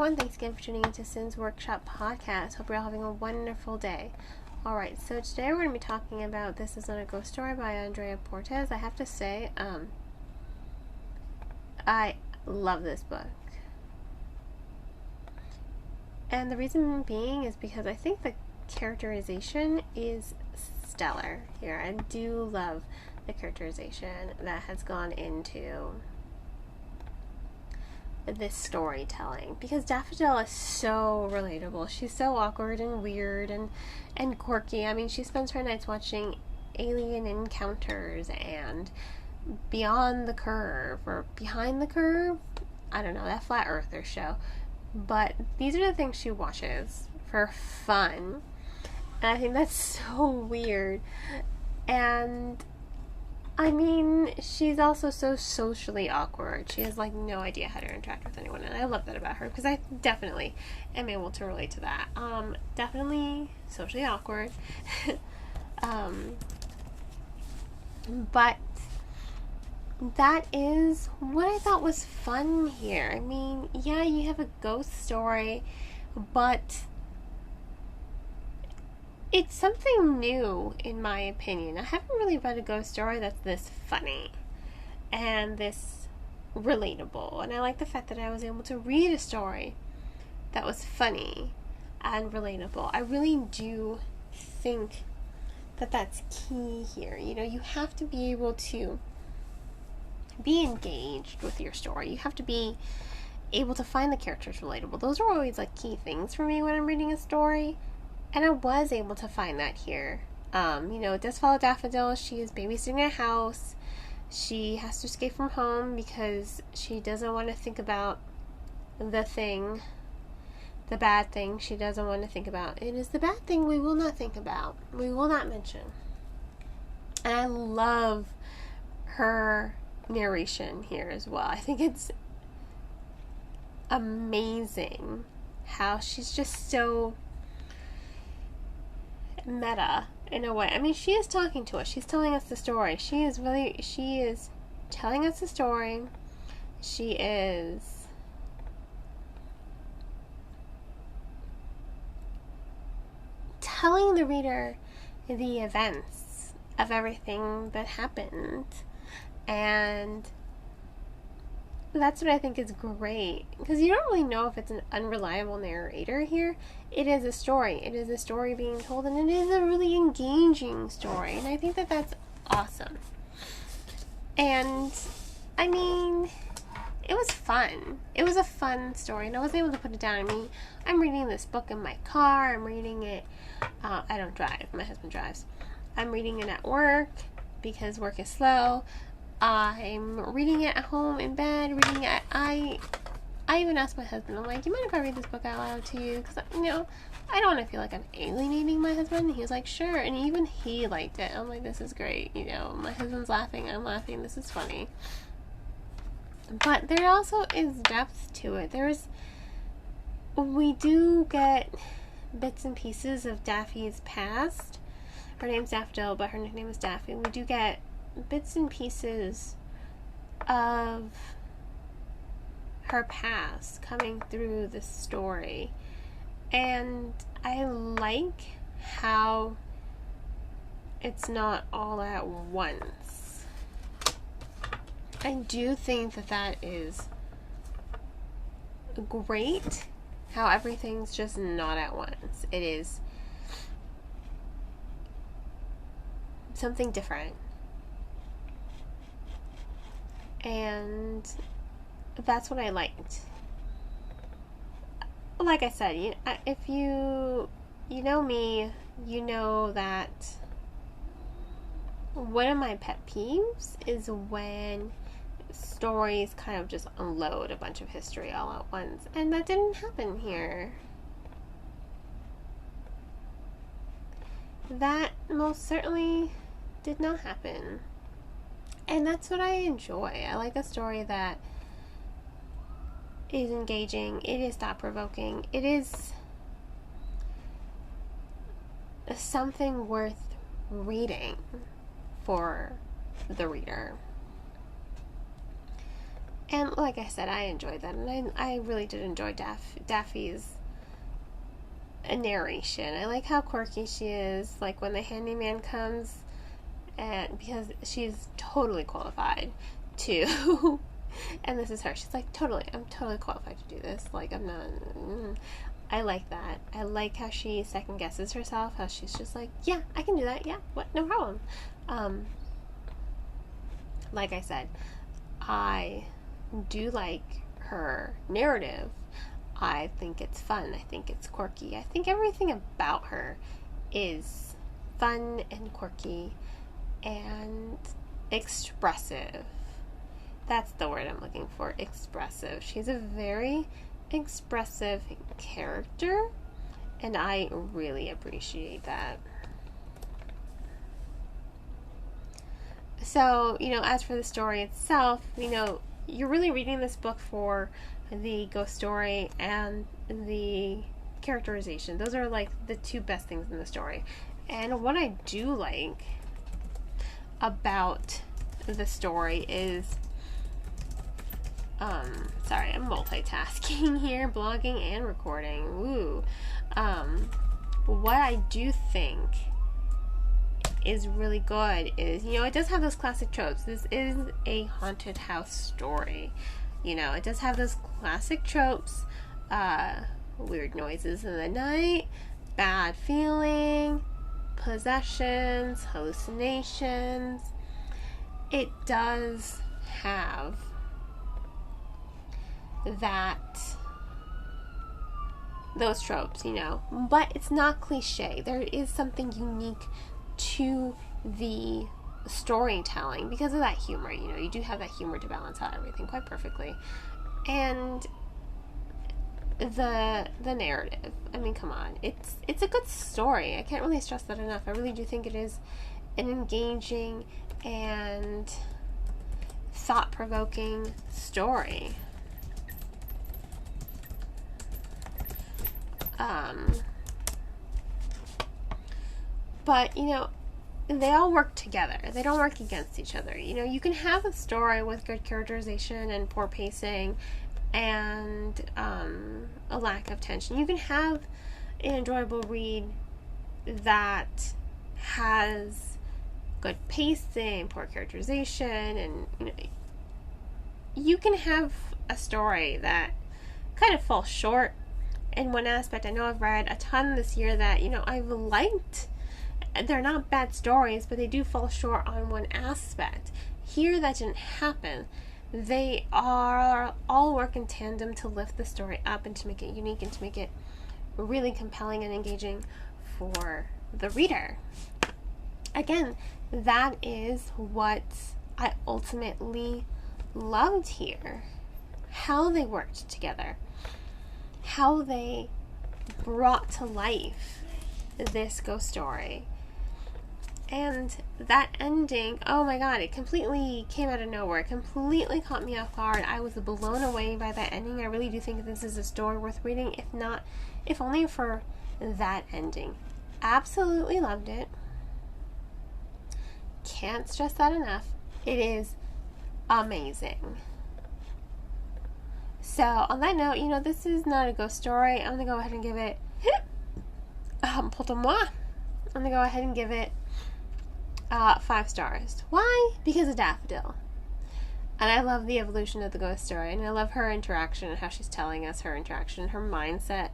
everyone. Thanks again for tuning into Sin's Workshop Podcast. Hope you're all having a wonderful day. Alright, so today we're going to be talking about This Is Not a Ghost Story by Andrea Portes. I have to say, I love this book. And the reason being is because I think the characterization is stellar here. I do love the characterization that has gone into this storytelling, because Daffodil is so relatable. She's so awkward and weird and quirky. I mean, she spends her nights watching Alien Encounters and Beyond the Curve or Behind the Curve. I don't know, that Flat Earther show. But these are the things she watches for fun. And I think that's so weird. And I mean, she's also so socially awkward. She has, like, no idea how to interact with anyone, and I love that about her, because I definitely am able to relate to that. Definitely socially awkward. But that is what I thought was fun here. I mean, yeah, you have a ghost story, but it's something new, in my opinion. I haven't really read a ghost story that's this funny and this relatable. And I like the fact that I was able to read a story that was funny and relatable. I really do think that that's key here. You know, you have to be able to be engaged with your story. You have to be able to find the characters relatable. Those are always, like, key things for me when I'm reading a story. And I was able to find that here. It does follow Daffodil. She is babysitting a house. She has to escape from home because she doesn't want to think about the bad thing she doesn't want to think about. It is the bad thing we will not think about. We will not mention. And I love her narration here as well. I think it's amazing how she's just so meta in a way. I mean, she is talking to us. She's telling us the story. She is telling us the story. She is telling the reader the events of everything that happened. And that's what I think is great, because you don't really know if it's an unreliable narrator here. It is a story. It is a story being told, and it is a really engaging story, and I think that that's awesome. And, I mean, it was fun. It was a fun story, and I was able to put it down. I mean, I'm reading this book in my car. I'm reading it. I don't drive. My husband drives. I'm reading it at work because work is slow. I'm reading it at home in bed, I even asked my husband, I'm like, do you mind if I read this book out loud to you? Because, I don't want to feel like I'm alienating my husband. And he was like, sure. And even he liked it. I'm like, this is great. My husband's laughing. I'm laughing. This is funny. But there also is depth to it. We do get bits and pieces of Daffy's past. Her name's Daffodil, but her nickname is Daffy. We do get bits and pieces of her past coming through the story, and I like how it's not all at once. I do think that is great, how everything's just not at once. It is something different. And that's what I liked. Like I said, if you know me, you know that one of my pet peeves is when stories kind of just unload a bunch of history all at once. And that didn't happen here. That most certainly did not happen. And that's what I enjoy. I like a story that is engaging. It is thought-provoking. It is something worth reading for the reader. And like I said, I enjoyed that, and I really did enjoy Daffy's narration. I like how quirky she is, like when the handyman comes, and because she's totally qualified to and this is her, she's like, I'm totally qualified to do this, like I'm not I like that. I like how she second guesses herself, how she's just like, yeah, I can do that, yeah, what, no problem. Like I said, I do like her narrative. I think it's fun. I think it's quirky. I think everything about her is fun and quirky and expressive. That's the word I'm looking for, expressive. She's a very expressive character, and I really appreciate that. So, as for the story itself, you're really reading this book for the ghost story and the characterization. Those are like the two best things in the story. And what I do like about the story is, sorry, I'm multitasking here, blogging and recording. Woo. What I do think is really good is, it does have those classic tropes. This is a haunted house story. It does have those classic tropes, weird noises in the night, bad feeling, possessions, hallucinations. It does have those tropes, but it's not cliche. There is something unique to the storytelling because of that humor. You do have that humor to balance out everything quite perfectly. And the narrative, I mean, come on, it's a good story. I can't really stress that enough. I really do think it is an engaging and thought-provoking story. But they all work together. They don't work against each other. You can have a story with good characterization and poor pacing and a lack of tension. You can have an enjoyable read that has good pacing, poor characterization, and you can have a story that kind of falls short in one aspect. I know I've read a ton this year that I've liked. They're not bad stories, but they do fall short on one aspect. Here, that didn't happen. They are all work in tandem to lift the story up and to make it unique and to make it really compelling and engaging for the reader. Again, that is what I ultimately loved here. How they worked together. How they brought to life this ghost story. And that ending, oh my god, it completely came out of nowhere. It completely caught me off guard. I was blown away by that ending. I really do think this is a story worth reading, if only for that ending. Absolutely loved it. Can't stress that enough. It is amazing. So, on that note, this is not a ghost story. I'm going to go ahead and give it pour moi. I'm going to go ahead and give it 5 stars. Why? Because of Daffodil. And I love the evolution of the ghost story, and I love her interaction and how she's telling us her interaction, her mindset.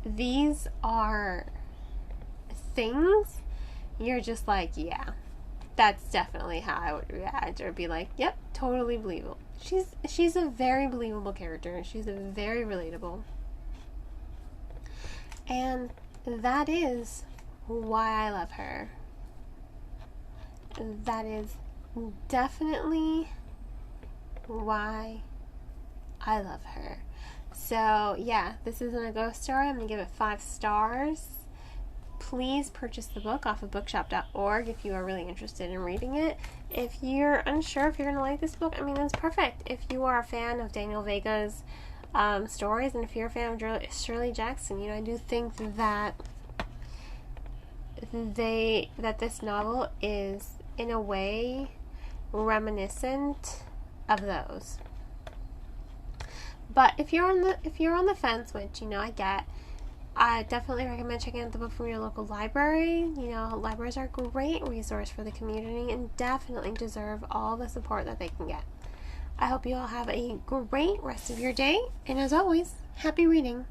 These are things you're just like, yeah, that's definitely how I would react, or be like, yep, totally believable. She's a very believable character. She's a very relatable. And that is why I love her. That is definitely why I love her. So, yeah, this isn't a ghost story. I'm going to give it 5 stars. Please purchase the book off of bookshop.org if you are really interested in reading it. If you're unsure if you're going to like this book, that's perfect. If you are a fan of Daniel Vega's stories, and if you're a fan of Shirley Jackson, I do think that this novel is, in a way, reminiscent of those. But if you're on the fence, which I get, I definitely recommend checking out the book from your local library. Libraries are a great resource for the community and definitely deserve all the support that they can get. I hope you all have a great rest of your day, and as always, happy reading.